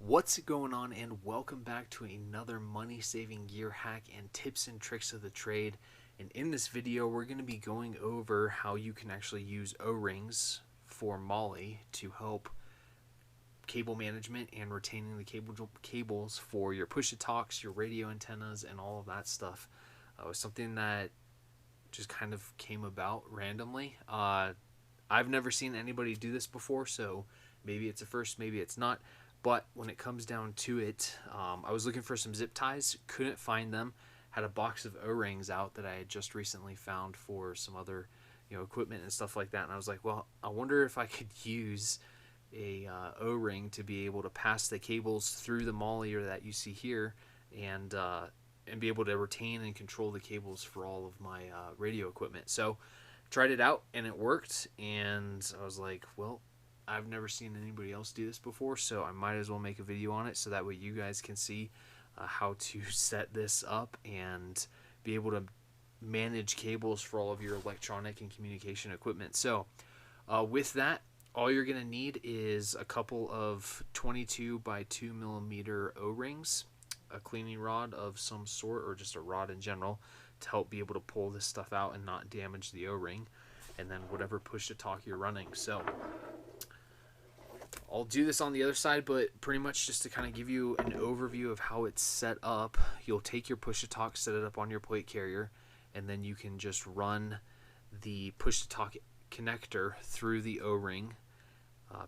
What's going on, and welcome back to another money-saving gear hack and tips and tricks of the trade. And in this video, we're going to be going over how you can actually use O-rings for MOLLE to help cable management and retaining the cables for your push-to-talks, your radio antennas, and all of that stuff. It was something that just kind of came about randomly. I've never seen anybody do this before, so maybe it's a first, maybe it's not. But when it comes down to it, I was looking for some zip ties, couldn't find them. Had a box of O-rings out that I had just recently found for some other, equipment and stuff like that. And I was like, well, I wonder if I could use a O-ring to be able to pass the cables through the MOLLE that you see here, and be able to retain and control the cables for all of my radio equipment. So tried it out and it worked, and I was like, well, I've never seen anybody else do this before, so I might as well make a video on it so that way you guys can see how to set this up and be able to manage cables for all of your electronic and communication equipment. So with that, all you're going to need is a couple of 22 by 2 millimeter O-rings, a cleaning rod of some sort, or just a rod in general to help be able to pull this stuff out and not damage the O-ring, and then whatever push-to-talk you're running. So I'll do this on the other side, but pretty much just to kind of give you an overview of how it's set up. You'll take your push-to-talk, set it up on your plate carrier, and then you can just run the push-to-talk connector through the O-ring,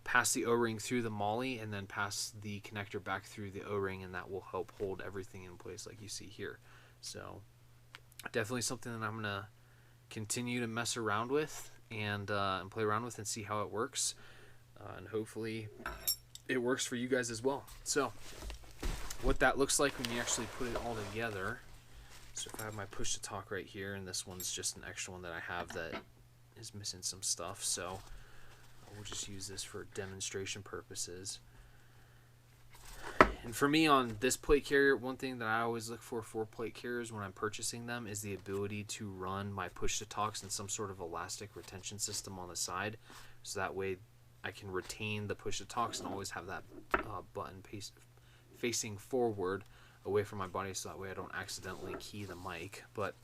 pass the O-ring through the MOLLE, and then pass the connector back through the O-ring, and that will help hold everything in place like you see here. So definitely something that I'm going to continue to mess around with and play around with and see how it works. And hopefully it works for you guys as well. So what that looks like when you actually put it all together. So if I have my push to talk right here, and this one's just an extra one that I have that is missing some stuff, so we'll just use this for demonstration purposes. And for me on this plate carrier, one thing that I always look for plate carriers when I'm purchasing them is the ability to run my push to talks in some sort of elastic retention system on the side, so that way I can retain the push to talks and always have that button facing forward away from my body, so that way I don't accidentally key the mic. But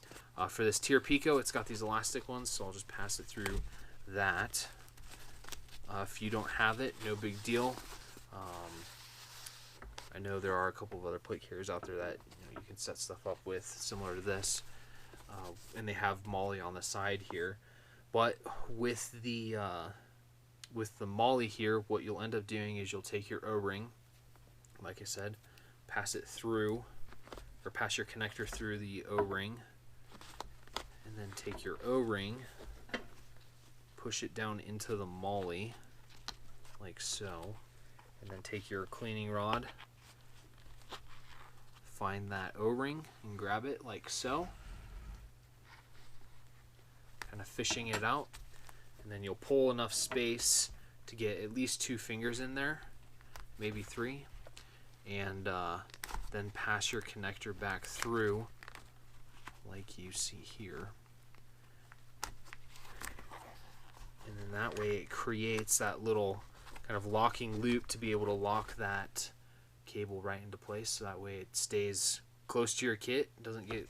for this Tier Pico, it's got these elastic ones, so I'll just pass it through that. If you don't have it, no big deal. I know there are a couple of other plate carriers out there that you can set stuff up with similar to this, and they have MOLLE on the side here. But with the MOLLE here, what you'll end up doing is you'll take your O-ring, like I said, pass it through, or pass your connector through the O-ring, and then take your O-ring, push it down into the MOLLE, like so, and then take your cleaning rod, find that O-ring, and grab it like so, kind of fishing it out. And then you'll pull enough space to get at least 2 fingers in there, maybe 3, and then pass your connector back through like you see here. And then that way it creates that little kind of locking loop to be able to lock that cable right into place, so that way it stays close to your kit, doesn't get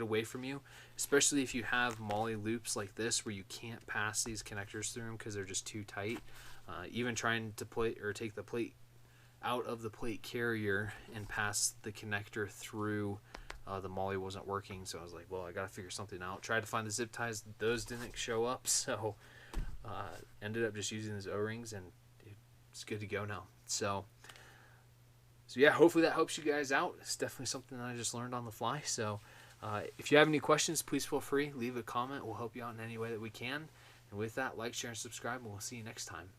away from you, especially if you have MOLLE loops like this where you can't pass these connectors through them because they're just too tight. Even trying to take the plate out of the plate carrier and pass the connector through the MOLLE wasn't working, so I was like, well, I gotta figure something out. Tried to find the zip ties, those didn't show up, so ended up just using these O-rings, and it's good to go now. So yeah, hopefully that helps you guys out. It's definitely something that I just learned on the fly. So if you have any questions, please feel free, leave a comment. We'll help you out in any way that we can. And with that, like, share, and subscribe, and we'll see you next time.